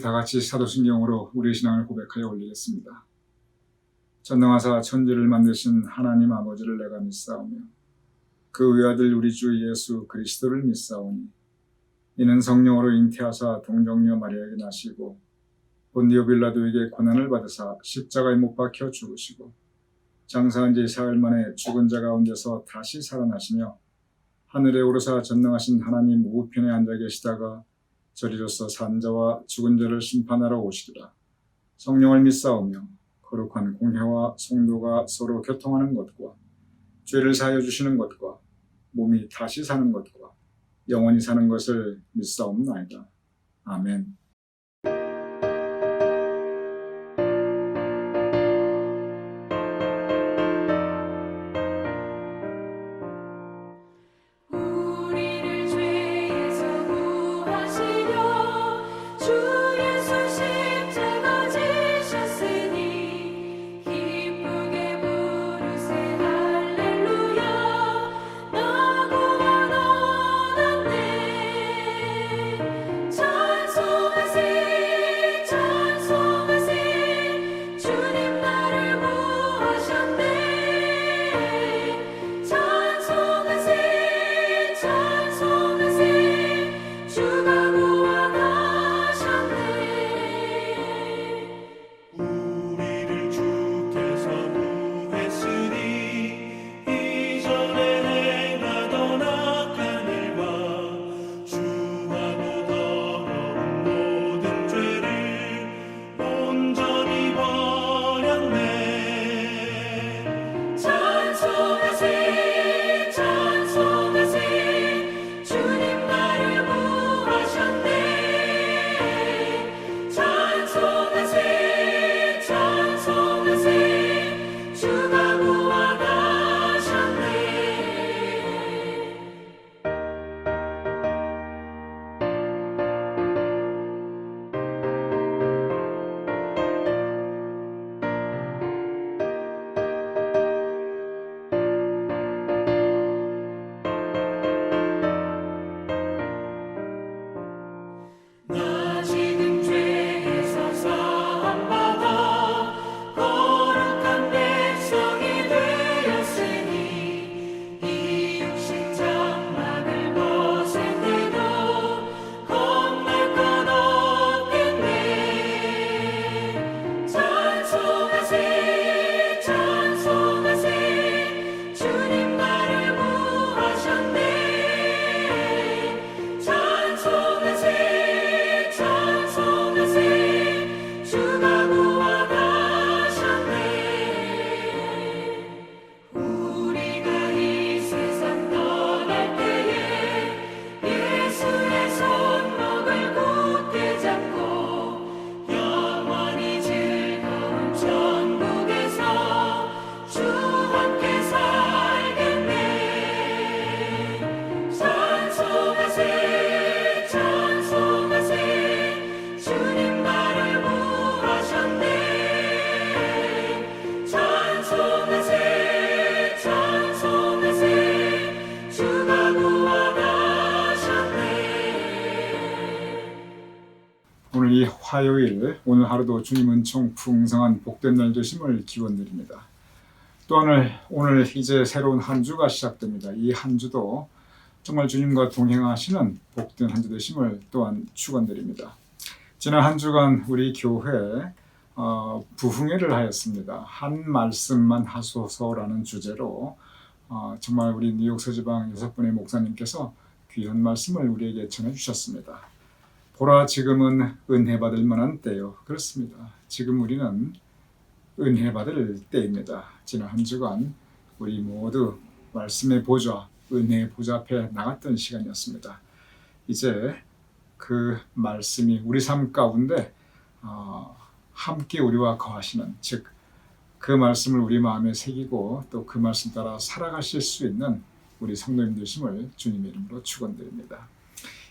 다 같이 사도신경으로 우리의 신앙을 고백하여 올리겠습니다. 전능하사 천지를 만드신 하나님 아버지를 내가 믿사오며 그 외아들 우리 주 예수 그리스도를 믿사오니 이는 성령으로 잉태하사 동정녀 마리아에게 나시고 본디오 빌라도에게 고난을 받으사 십자가에 못 박혀 죽으시고 장사한 지 사흘 만에 죽은 자 가운데서 다시 살아나시며 하늘에 오르사 전능하신 하나님 우편에 앉아 계시다가 저리로서 산 자와 죽은 자를 심판하러 오시리라. 성령을 믿사오며 거룩한 공회와 성도가 서로 교통하는 것과 죄를 사하여 주시는 것과 몸이 다시 사는 것과 영원히 사는 것을 믿사옵나이다. 아멘. 오늘 이 화요일, 오늘 하루도 주님 은총 풍성한 복된 날 되심을 기원드립니다. 또 오늘 이제 새로운 한 주가 시작됩니다. 이 한 주도 정말 주님과 동행하시는 복된 한 주 되심을 또한 축원드립니다. 지난 한 주간 우리 교회 부흥회를 하였습니다. 한 말씀만 하소서라는 주제로 정말 우리 뉴욕 서지방 6분의 목사님께서 귀한 말씀을 우리에게 전해주셨습니다. 보라, 지금은 은혜 받을 만한 때요. 그렇습니다. 지금 우리는 은혜 받을 때입니다. 지난 한 주간 우리 모두 말씀의 보좌, 은혜의 보좌 앞에 나갔던 시간이었습니다. 이제 그 말씀이 우리 삶 가운데 함께 우리와 거하시는, 즉 그 말씀을 우리 마음에 새기고 또 그 말씀 따라 살아가실 수 있는 우리 성도님 되심을 주님의 이름으로 축원드립니다.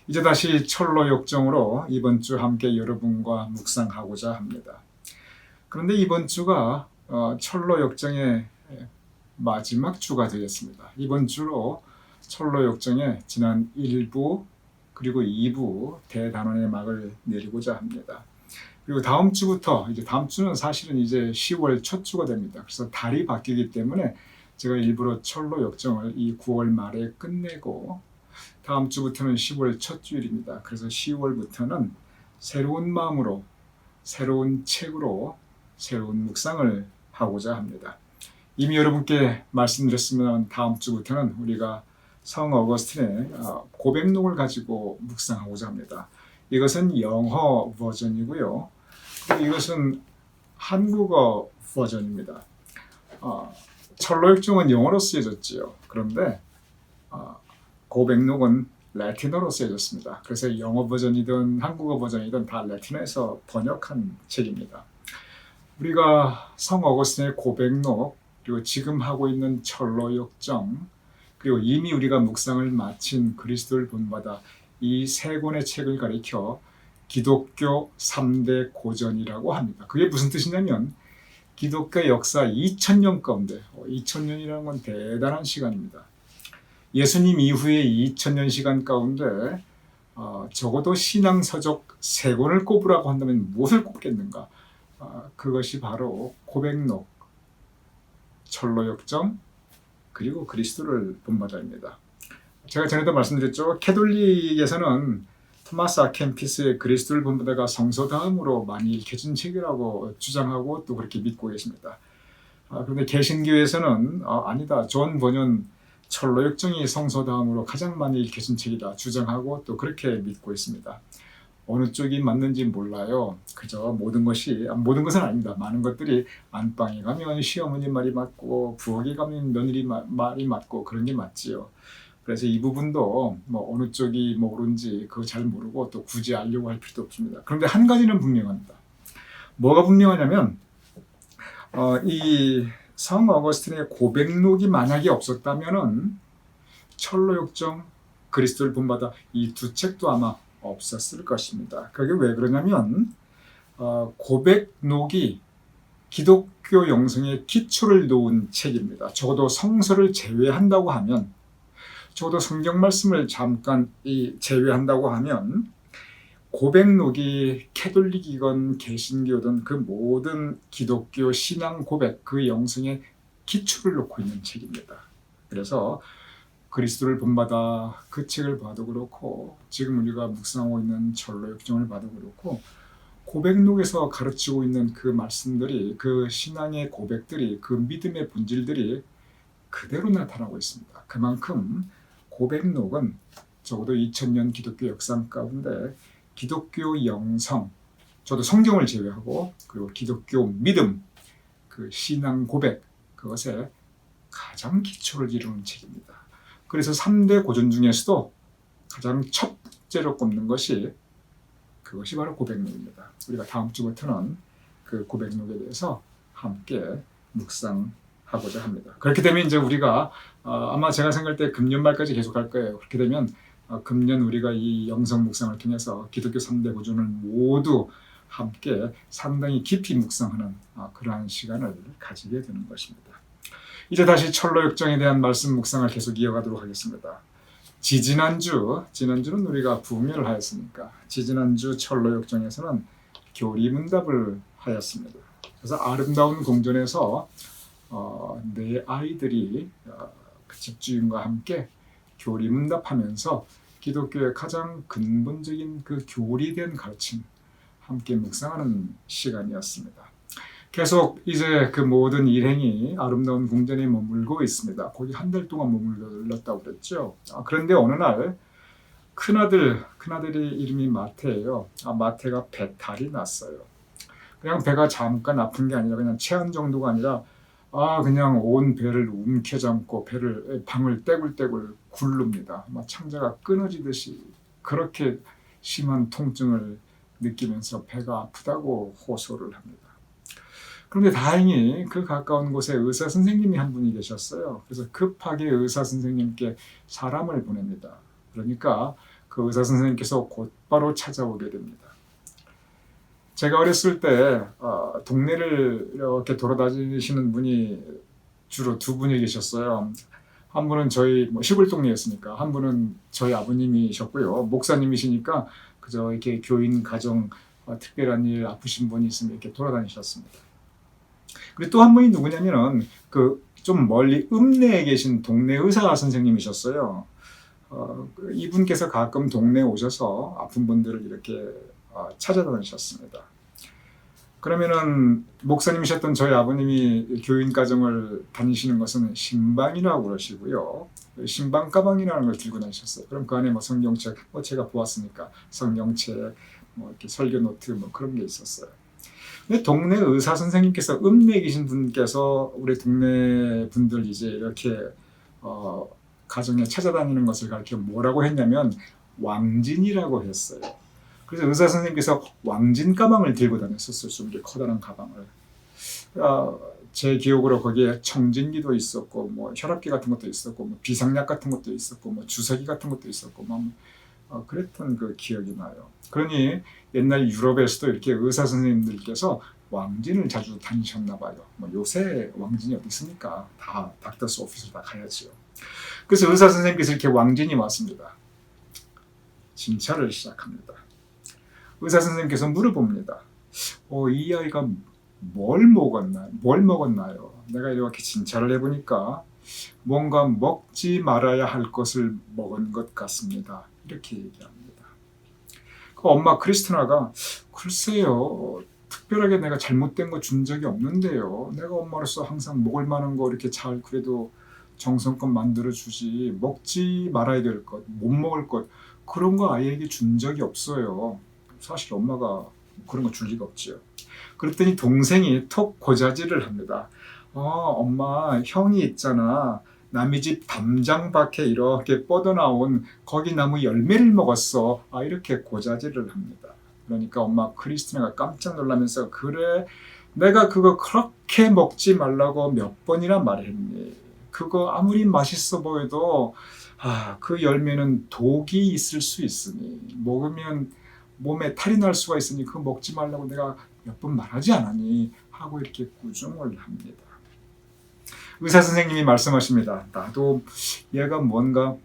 이제 다시 철로 역정으로 이번 주 함께 여러분과 묵상하고자 합니다. 그런데 이번 주가 철로 역정의 마지막 주가 되겠습니다. 이번 주로 철로 역정의 지난 1부 그리고 2부 대단원의 막을 내리고자 합니다. 그리고 다음 주부터 이제 다음 주는 사실은 이제 10월 첫 주가 됩니다. 그래서 달이 바뀌기 때문에 제가 일부러 철로 역정을 이 9월 말에 끝내고 다음 주부터는 10월 첫 주일입니다. 그래서 10월부터는 새로운 마음으로 새로운 책으로 새로운 묵상을 하고자 합니다. 이미 여러분께 말씀드렸으면 다음 주부터는 우리가 성 어거스틴의 고백록을 가지고 묵상하고자 합니다. 이것은 영어 버전이고요. 그리고 이것은 한국어 버전입니다. 철로역정은 영어로 쓰여졌지요. 그런데 고백록은 라틴어로 쓰여졌습니다. 그래서 영어 버전이든 한국어 버전이든 다 라틴어에서 번역한 책입니다. 우리가 성 어거스틴의 고백록, 그리고 지금 하고 있는 철로역정, 그리고 이미 우리가 묵상을 마친 그리스도를 본받아 이 세 권의 책을 가리켜 기독교 3대 고전이라고 합니다. 그게 무슨 뜻이냐면 기독교 역사 2000년 가운데 2000년이라는 건 대단한 시간입니다. 예수님 이후의 2000년 시간 가운데 적어도 신앙서적 3권을 꼽으라고 한다면 무엇을 꼽겠는가? 그것이 바로 고백록, 철로역정, 그리고 그리스도를 본받아입니다. 제가 전에도 말씀드렸죠. 캐톨릭에서는 토마스 아켄피스의 그리스도를 본받아가 성서 다음으로 많이 읽혀진 책이라고 주장하고 또 그렇게 믿고 계십니다. 그런데 개신교에서는 아니다. 존 번연 철로역정이 성서 다음으로 가장 많이 읽혀진 책이다 주장하고 또 그렇게 믿고 있습니다. 어느 쪽이 맞는지 몰라요. 그저 모든 것은 아닙니다. 많은 것들이 안방에 가면 시어머니 말이 맞고 부엌에 가면 며느리 말이 맞고 그런 게 맞지요. 그래서 이 부분도 어느 쪽이 옳은지 그거 잘 모르고 또 굳이 알려고 할 필요도 없습니다. 그런데 한 가지는 분명합니다. 뭐가 분명하냐면 이 성 어거스틴의 고백록이 만약에 없었다면은 철로역정, 그리스도를 본받아 이 두 책도 아마 없었을 것입니다. 그게 왜 그러냐면 고백록이 기독교 영성의 기초를 놓은 책입니다. 적어도 성서를 제외한다고 하면, 적어도 성경 말씀을 잠깐 제외한다고 하면 고백록이 캐톨릭이건 개신교든 그 모든 기독교 신앙 고백, 그 영성의 기초를 놓고 있는 책입니다. 그래서 그리스도를 본받아 그 책을 봐도 그렇고 지금 우리가 묵상하고 있는 철로역정을 봐도 그렇고 고백록에서 가르치고 있는 그 말씀들이, 그 신앙의 고백들이, 그 믿음의 본질들이 그대로 나타나고 있습니다. 그만큼 고백록은 적어도 2000년 기독교 역사 가운데 기독교 영성, 저도 성경을 제외하고 그리고 기독교 믿음, 그 신앙 고백, 그것에 가장 기초를 이루는 책입니다. 그래서 3대 고전 중에서도 가장 첫 번째로 꼽는 그것이 바로 고백록입니다. 우리가 다음 주부터는 그 고백록에 대해서 함께 묵상하고자 합니다. 그렇게 되면 이제 우리가 아마 제가 생각할 때 금년 말까지 계속 할 거예요. 그렇게 되면 금년 우리가 이 영성 묵상을 통해서 기독교 3대 고전을 모두 함께 상당히 깊이 묵상하는 그러한 시간을 가지게 되는 것입니다. 이제 다시 철로역정에 대한 말씀 묵상을 계속 이어가도록 하겠습니다. 지난주는 우리가 부흥회를 하였으니까 지지난주 철로역정에서는 교리문답을 하였습니다. 그래서 아름다운 공전에서 네 아이들이 그 집주인과 함께 교리문답하면서 기독교의 가장 근본적인 그 교리된 가르침 함께 묵상하는 시간이었습니다. 계속 이제 그 모든 일행이 아름다운 궁전에 머물고 있습니다. 거기 한 달 동안 머물렀다고 그랬죠. 그런데 어느 날 큰아들의 이름이 마태예요. 마태가 배탈이 났어요. 그냥 배가 잠깐 아픈 게 아니라 그냥 체한 정도가 아니라 그냥 온 배를 움켜잡고 방을 떼굴떼굴 굴릅니다. 창자가 끊어지듯이 그렇게 심한 통증을 느끼면서 배가 아프다고 호소를 합니다. 그런데 다행히 그 가까운 곳에 의사 선생님이 한 분이 계셨어요. 그래서 급하게 의사 선생님께 사람을 보냅니다. 그러니까 그 의사 선생님께서 곧바로 찾아오게 됩니다. 제가 어렸을 때 동네를 이렇게 돌아다니시는 분이 주로 두 분이 계셨어요. 한 분은 저희 시골 동네였으니까, 한 분은 저희 아버님이셨고요. 목사님이시니까 그저 이렇게 교인 가정 특별한 일 아프신 분이 있으면 이렇게 돌아다니셨습니다. 그리고 또 한 분이 누구냐면은 좀 멀리 읍내에 계신 동네 의사 선생님이셨어요. 이분께서 가끔 동네에 오셔서 아픈 분들을 이렇게 찾아다니셨습니다. 그러면은 목사님이셨던 저희 아버님이 교인 가정을 다니시는 것은 신방이라고 그러시고요. 신방 가방이라는 걸 들고 다니셨어요. 그럼 그 안에 뭐 성경책, 제가 보았으니까 성경책, 이렇게 설교 노트 그런 게 있었어요. 근데 동네 의사 선생님께서 읍내에 계신 분께서 우리 동네 분들 이제 이렇게 가정에 찾아다니는 것을 가르쳐 뭐라고 했냐면 왕진이라고 했어요. 그래서 의사 선생님께서 왕진 가방을 들고 다녔었어요. 좀 이렇게 커다란 가방을. 제 기억으로 거기에 청진기도 있었고, 혈압계 같은 것도 있었고, 비상약 같은 것도 있었고, 주사기 같은 것도 있었고, 그랬던 그 기억이 나요. 그러니 옛날 유럽에서도 이렇게 의사 선생님들께서 왕진을 자주 다니셨나 봐요. 요새 왕진이 어디 있습니까? 다 닥터스 오피스로 다 가야지요. 그래서 의사 선생님께서 이렇게 왕진이 왔습니다. 진찰을 시작합니다. 의사 선생님께서 물어봅니다. 이 아이가 뭘 먹었나요? 내가 이렇게 진찰을 해보니까 뭔가 먹지 말아야 할 것을 먹은 것 같습니다. 이렇게 얘기합니다. 엄마 크리스티나가 글쎄요, 특별하게 내가 잘못된 거 준 적이 없는데요. 내가 엄마로서 항상 먹을 만한 거 이렇게 잘 그래도 정성껏 만들어주지, 먹지 말아야 될 것, 못 먹을 것 그런 거 아이에게 준 적이 없어요. 사실 엄마가 그런 거 줄 리가 없지요. 그랬더니 동생이 톡 고자질을 합니다. 엄마, 형이 있잖아. 남의 집 담장밭에 이렇게 뻗어나온 거기 나무 열매를 먹었어. 이렇게 고자질을 합니다. 그러니까 엄마 크리스티나가 깜짝 놀라면서 그래, 내가 그거 그렇게 먹지 말라고 몇 번이나 말했니. 그거 아무리 맛있어 보여도 그 열매는 독이 있을 수 있으니 먹으면 몸에 탈이 날 수가 있으니 그거 먹지 말라고 내가 몇 번 말하지 않았니 하고 이렇게 꾸중을 합니다. 의사 선생님이 말씀하십니다. 나도 얘가 뭔가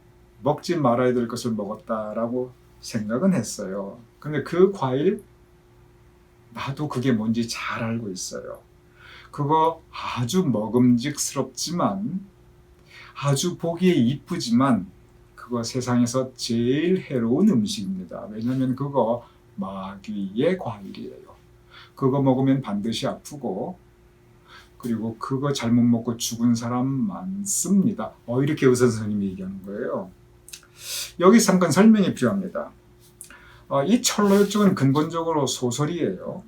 먹지 말아야 될 것을 먹었다라고 생각은 했어요. 근데 그 과일 나도 그게 뭔지 잘 알고 있어요. 그거 아주 먹음직스럽지만 아주 보기에 이쁘지만 그거 세상에서 제일 해로운 음식입니다. 왜냐하면 그거 마귀의 과일이에요. 그거 먹으면 반드시 아프고 그리고 그거 잘못 먹고 죽은 사람 많습니다. 이렇게 의사 선생님이 얘기하는 거예요. 여기 잠깐 설명이 필요합니다. 이 철로역정은 근본적으로 소설이에요.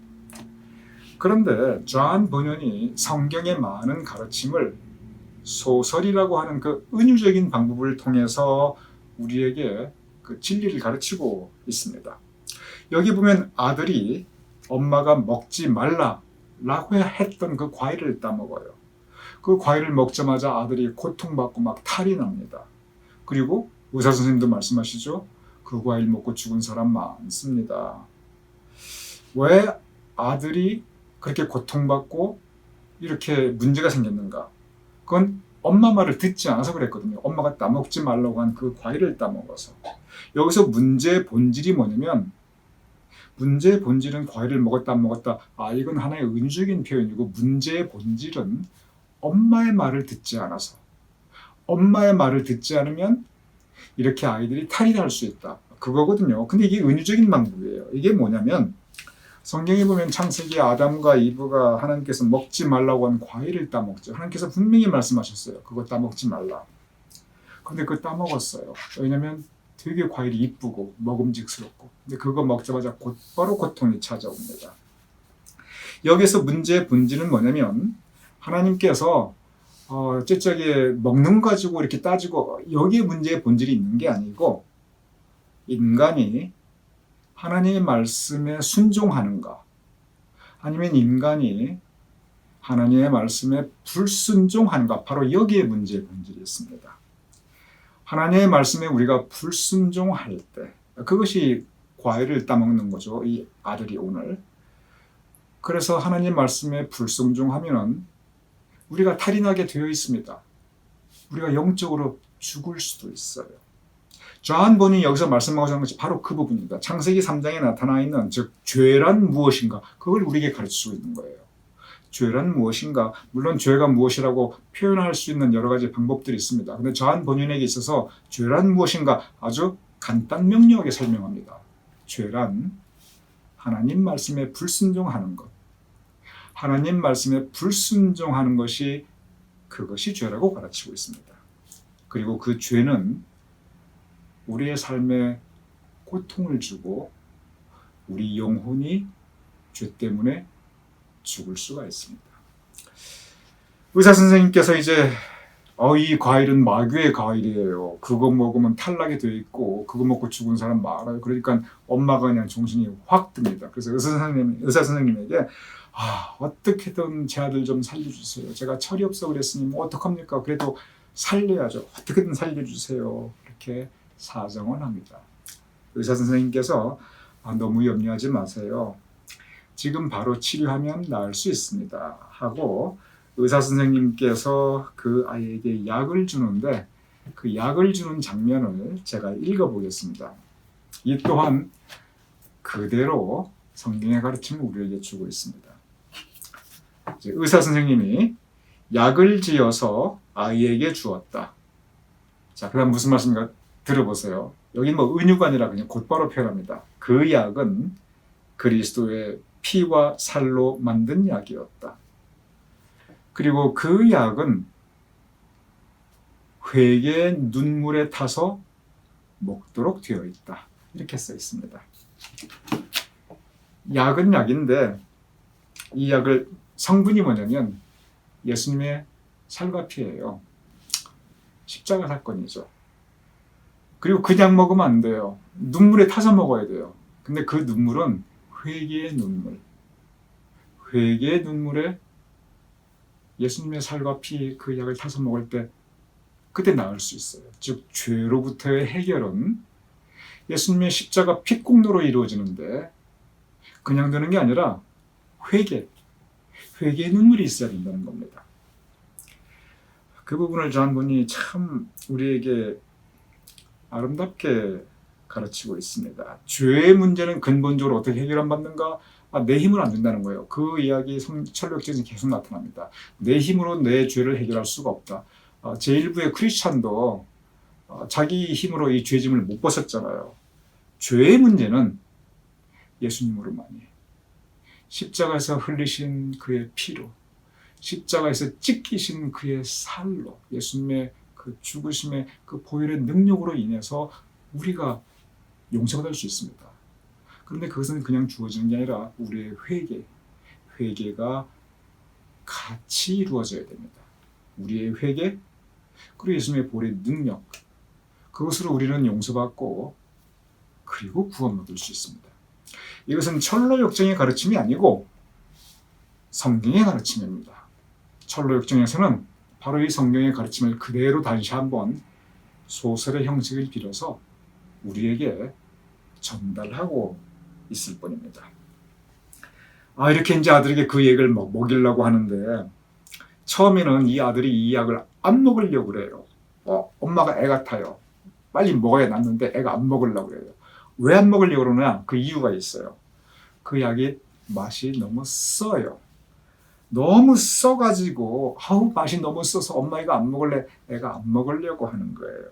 그런데 존 버년이 성경의 많은 가르침을 소설이라고 하는 그 은유적인 방법을 통해서 우리에게 그 진리를 가르치고 있습니다. 여기 보면 아들이 엄마가 먹지 말라라고 했던 그 과일을 따먹어요. 그 과일을 먹자마자 아들이 고통받고 막 탈이 납니다. 그리고 의사 선생님도 말씀하시죠. 그 과일 먹고 죽은 사람 많습니다. 왜 아들이 그렇게 고통받고 이렇게 문제가 생겼는가? 그건 엄마 말을 듣지 않아서 그랬거든요. 엄마가 따먹지 말라고 한 그 과일을 따먹어서. 여기서 문제의 본질이 뭐냐면 문제의 본질은 과일을 먹었다 안 먹었다. 이건 하나의 은유적인 표현이고 문제의 본질은 엄마의 말을 듣지 않아서. 엄마의 말을 듣지 않으면 이렇게 아이들이 탈이 날 수 있다. 그거거든요. 근데 이게 은유적인 방법이에요. 이게 뭐냐면 성경에 보면 창세기 아담과 이브가 하나님께서 먹지 말라고 한 과일을 따먹죠. 하나님께서 분명히 말씀하셨어요. 그거 따먹지 말라. 근데 그거 따먹었어요. 왜냐면 되게 과일이 이쁘고 먹음직스럽고 근데 그거 먹자마자 곧바로 고통이 찾아옵니다. 여기서 문제의 본질은 뭐냐면 하나님께서 저쪽에 먹는 거 가지고 이렇게 따지고 여기에 문제의 본질이 있는 게 아니고 인간이 하나님의 말씀에 순종하는가 아니면 인간이 하나님의 말씀에 불순종하는가 바로 여기에 문제의 본질이 있습니다. 하나님의 말씀에 우리가 불순종할 때 그것이 과일을 따먹는 거죠. 이 아들이 오늘. 그래서 하나님 말씀에 불순종하면 우리가 탈이 나게 되어 있습니다. 우리가 영적으로 죽을 수도 있어요. 저한 본인이 여기서 말씀하고자 하는 것이 바로 그 부분입니다. 창세기 3장에 나타나 있는 즉 죄란 무엇인가 그걸 우리에게 가르치고 있는 거예요. 죄란 무엇인가? 물론 죄가 무엇이라고 표현할 수 있는 여러 가지 방법들이 있습니다. 근데 저한 본인에게 있어서 죄란 무엇인가 아주 간단 명료하게 설명합니다. 죄란 하나님 말씀에 불순종하는 것. 하나님 말씀에 불순종하는 것이 그것이 죄라고 가르치고 있습니다. 그리고 그 죄는 우리의 삶에 고통을 주고 우리 영혼이 죄 때문에 죽을 수가 있습니다. 의사 선생님께서 이제 이 과일은 마귀의 과일이에요. 그거 먹으면 탈락이 돼 있고 그거 먹고 죽은 사람 많아요. 그러니까 엄마가 그냥 정신이 확 듭니다. 그래서 의사 선생님에게 어떻게든 제 아들 좀 살려주세요. 제가 철이 없어 그랬으니 뭐 어떡합니까? 그래도 살려야죠. 어떻게든 살려주세요. 이렇게 사정을 합니다. 의사 선생님께서 너무 염려하지 마세요. 지금 바로 치료하면 나을 수 있습니다. 하고 의사 선생님께서 그 아이에게 약을 주는데 그 약을 주는 장면을 제가 읽어보겠습니다. 이 또한 그대로 성경의 가르침을 우리에게 주고 있습니다. 의사 선생님이 약을 지어서 아이에게 주었다. 자, 그다음 무슨 말씀인가 들어보세요. 여기 뭐 은유가 아니라 그냥 곧바로 표현합니다. 그 약은 그리스도의 피와 살로 만든 약이었다. 그리고 그 약은 회개의 눈물에 타서 먹도록 되어 있다. 이렇게 써 있습니다. 약은 약인데 이 약을 성분이 뭐냐면 예수님의 살과 피예요. 십자가 사건이죠. 그리고 그냥 먹으면 안 돼요. 눈물에 타서 먹어야 돼요. 근데 그 눈물은 회개의 눈물. 회개의 눈물에 예수님의 살과 피 그 약을 타서 먹을 때 그때 나을 수 있어요. 즉 죄로부터의 해결은 예수님의 십자가 피공로로 이루어지는데 그냥 되는 게 아니라 회개의 눈물이 있어야 된다는 겁니다. 그 부분을 저한 분이 참 우리에게 아름답게 가르치고 있습니다. 죄의 문제는 근본적으로 어떻게 해결 안 받는가? 내 힘은 안 된다는 거예요. 그 이야기 철학적에서 계속 나타납니다. 내 힘으로 내 죄를 해결할 수가 없다. 제1부의 크리스찬도 자기 힘으로 이 죄짐을 못 벗었잖아요. 죄의 문제는 예수님으로만이. 십자가에서 흘리신 그의 피로, 십자가에서 찢기신 그의 살로, 예수님의 그 죽으심의 그 보혈의 능력으로 인해서 우리가 용서받을 수 있습니다. 그런데 그것은 그냥 주어지는 게 아니라 우리의 회개가 같이 이루어져야 됩니다. 우리의 회개, 그리고 예수님의 보혈의 능력, 그것으로 우리는 용서받고 그리고 구원 얻을 수 있습니다. 이것은 철로역정의 가르침이 아니고 성경의 가르침입니다. 철로역정에서는 바로 이 성경의 가르침을 그대로 다시 한번 소설의 형식을 빌어서 우리에게 전달하고 있을 뿐입니다. 이렇게 이제 아들에게 그 약을 먹이려고 하는데 처음에는 이 아들이 이 약을 안 먹으려고 그래요. 엄마가 애 같아요. 빨리 먹어야 낫는데 애가 안 먹으려고 그래요. 왜 안 먹으려고 그러냐? 그 이유가 있어요. 그 약이 맛이 너무 써요. 너무 써가지고 맛이 너무 써서 엄마 이거 안 먹을래? 애가 안 먹으려고 하는 거예요.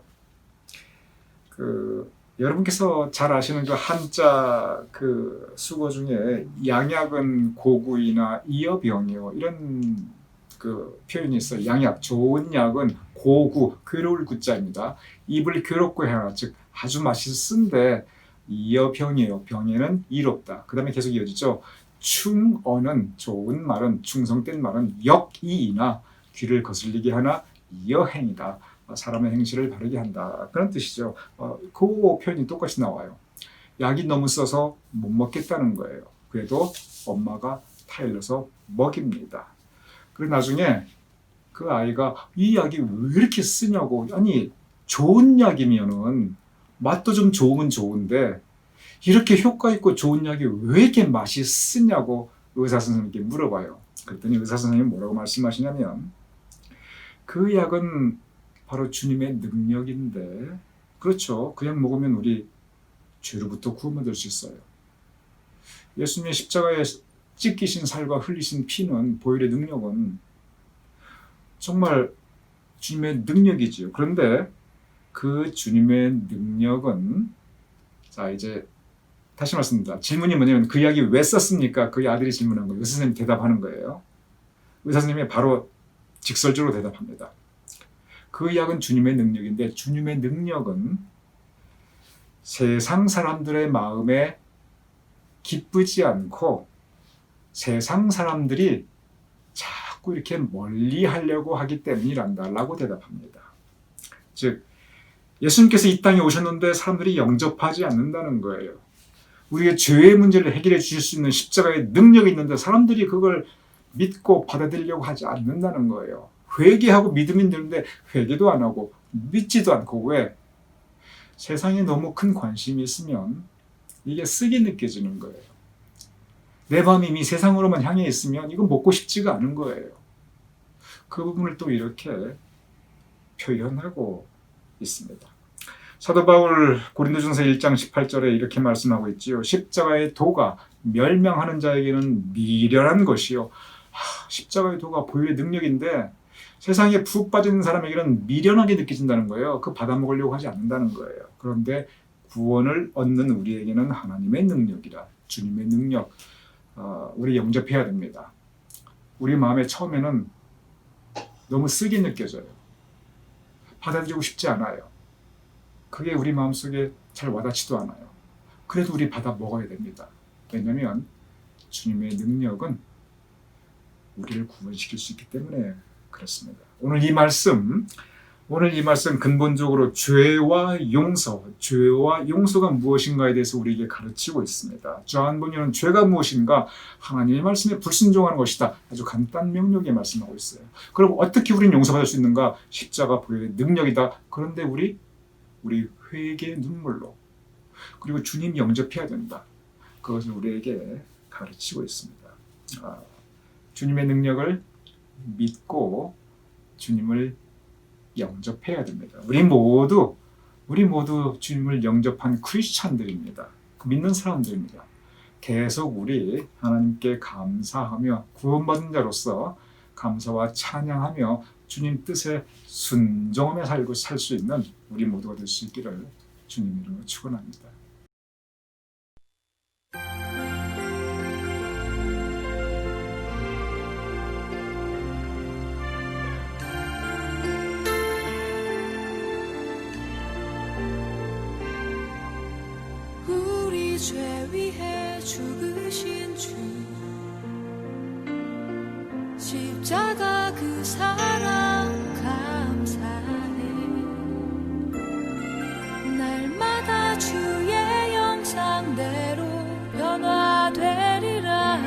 여러분께서 잘 아시는 그 한자 그 수거 중에 양약은 고구이나 이어병이요 이런 그 표현이 있어요. 양약, 좋은 약은 고구, 괴로울 구자입니다. 입을 괴롭고 해라. 즉 아주 맛이 쓴데 이어병이에요. 병에는 이롭다. 그 다음에 계속 이어지죠. 충어는 좋은 말은 충성된 말은 역이이나 귀를 거슬리게 하나 이어행이다. 사람의 행실을 바르게 한다. 그런 뜻이죠. 그 표현이 똑같이 나와요. 약이 너무 써서 못 먹겠다는 거예요. 그래도 엄마가 타일러서 먹입니다. 그리고 나중에 그 아이가 이 약이 왜 이렇게 쓰냐고. 아니 좋은 약이면은 맛도 좀 좋으면 좋은데 이렇게 효과 있고 좋은 약이 왜 이렇게 맛이 쓰냐고 의사 선생님께 물어봐요. 그랬더니 의사 선생님이 뭐라고 말씀하시냐면 그 약은 바로 주님의 능력인데 그렇죠. 그 약 먹으면 우리 죄로부터 구원받을 수 있어요. 예수님의 십자가에 찢기신 살과 흘리신 피는, 보혈의 능력은 정말 주님의 능력이지요. 그런데 그 주님의 능력은, 자 이제 다시 말씀드립니다. 질문이 뭐냐면 그 약이 왜 썼습니까? 그 아들이 질문한 거예요. 의사 선생님이 대답하는 거예요. 의사 선생님이 바로 직설적으로 대답합니다. 그 약은 주님의 능력인데, 주님의 능력은 세상 사람들의 마음에 기쁘지 않고 세상 사람들이 자꾸 이렇게 멀리 하려고 하기 때문이란다 라고 대답합니다. 즉 예수님께서 이 땅에 오셨는데 사람들이 영접하지 않는다는 거예요. 우리의 죄의 문제를 해결해 주실 수 있는 십자가의 능력이 있는데 사람들이 그걸 믿고 받아들이려고 하지 않는다는 거예요. 회개하고 믿음이 드는데 회개도 안 하고 믿지도 않고. 왜? 세상에 너무 큰 관심이 있으면 이게 쓰게 느껴지는 거예요. 내 마음이 이미 세상으로만 향해 있으면 이건 먹고 싶지가 않은 거예요. 그 부분을 또 이렇게 표현하고 있습니다. 사도 바울 고린도전서 1장 18절에 이렇게 말씀하고 있지요. 십자가의 도가 멸망하는 자에게는 미련한 것이요. 십자가의 도가 보혈의 능력인데 세상에 푹 빠진 사람에게는 미련하게 느껴진다는 거예요. 그 받아먹으려고 하지 않는다는 거예요. 그런데 구원을 얻는 우리에게는 하나님의 능력이라, 주님의 능력, 우리 영접해야 됩니다. 우리 마음에 처음에는 너무 쓰게 느껴져요. 받아들이고 싶지 않아요. 그게 우리 마음속에 잘 와닿지도 않아요. 그래도 우리 받아 먹어야 됩니다. 왜냐하면 주님의 능력은 우리를 구원시킬 수 있기 때문에 그렇습니다. 오늘 이 말씀 근본적으로 죄와 용서가 무엇인가에 대해서 우리에게 가르치고 있습니다. 저한 분은 죄가 무엇인가? 하나님의 말씀에 불순종하는 것이다. 아주 간단 명료하게 말씀하고 있어요. 그럼 어떻게 우리는 용서받을 수 있는가? 십자가 보혈의 능력이다. 그런데 우리 회개의 눈물로, 그리고 주님 영접해야 된다. 그것을 우리에게 가르치고 있습니다. 주님의 능력을 믿고 주님을 영접해야 됩니다. 우리 모두 주님을 영접한 크리스찬들입니다. 믿는 사람들입니다. 계속 우리 하나님께 감사하며 구원받은 자로서 감사와 찬양하며 주님 뜻에 순종하며 살고 살 수 있는 우리 모두가 될 수 있기를 주님 이름으로 축원합니다. 우리 죄 위해 죽으신 주, 십자가 그 사랑 감사해. 날마다 주의 형상대로 변화되리라.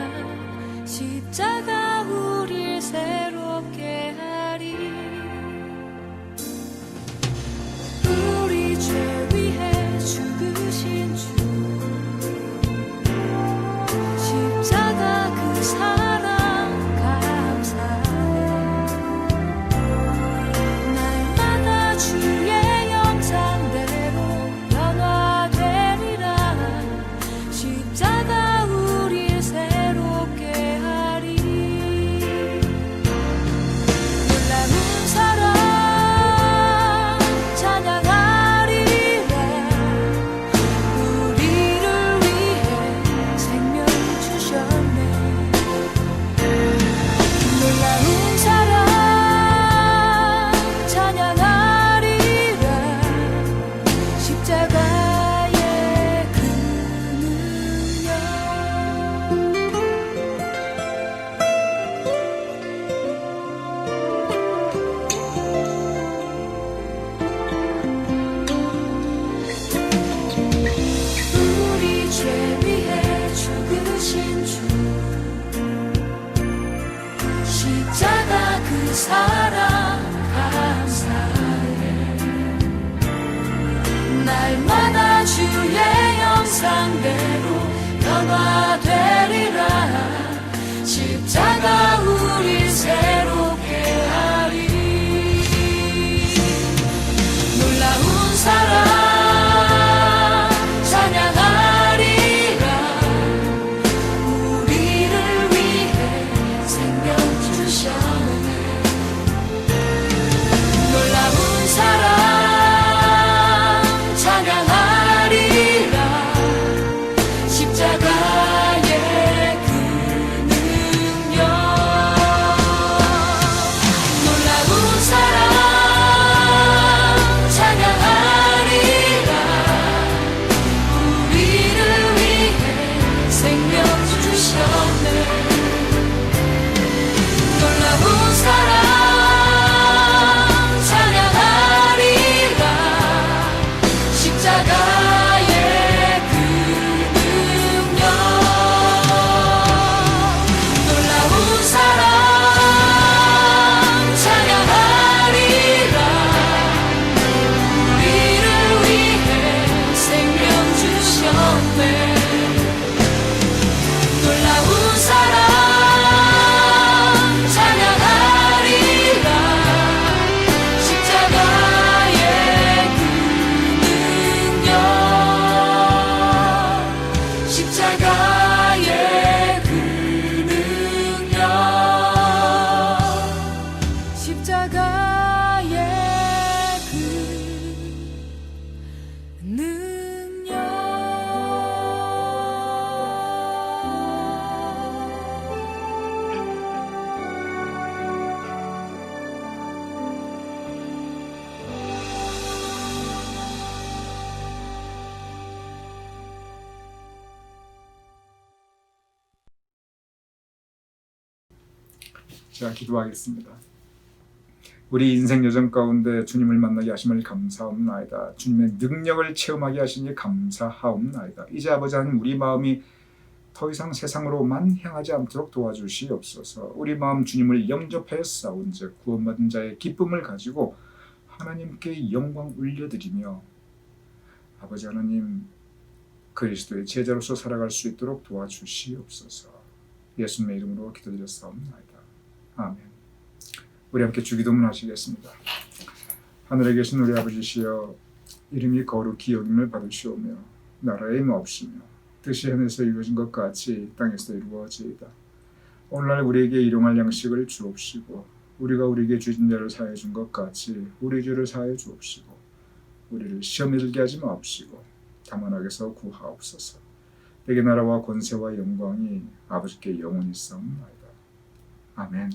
십자가 우릴 새롭게 하리. 우리 죄 위해 죽으신 주, 십자가 그 사랑 사랑 감사해. 날마다 주의 형상대로 변화되리라. 십자가 우리 새롭게 하리. 놀라운 사랑 제가 기도하겠습니다. 우리 인생 여정 가운데 주님을 만나게 하심을 감사합나이다. 주님의 능력을 체험하게 하시니 감사하옵나이다. 이제 아버지 하나님, 우리 마음이 더 이상 세상으로만 향하지 않도록 도와주시옵소서. 우리 마음 주님을 영접하여 싸운 자, 구원받은 자의 기쁨을 가지고 하나님께 영광 올려드리며 아버지 하나님, 그리스도의 제자로서 살아갈 수 있도록 도와주시옵소서. 예수님의 이름으로 기도드렸사옵나이다. 아멘. 우리 함께 주기도문 하시겠습니다. 하늘에 계신 우리 아버지시여, 이름이 거룩히 여김을 받으시오며 나라의 마옵시며 뜻이 하늘에서 이루어진 것 같이 땅에서 이루어지이다. 오늘날 우리에게 일용할 양식을 주옵시고 우리가 우리에게 주신 자를 사하여 준 것 같이 우리 죄를 사하여 주옵시고 우리를 시험에 들게 하지 마옵시고 다만 악에서 구하옵소서. 내게 나라와 권세와 영광이 아버지께 영원히 있사옵나이다. 아멘.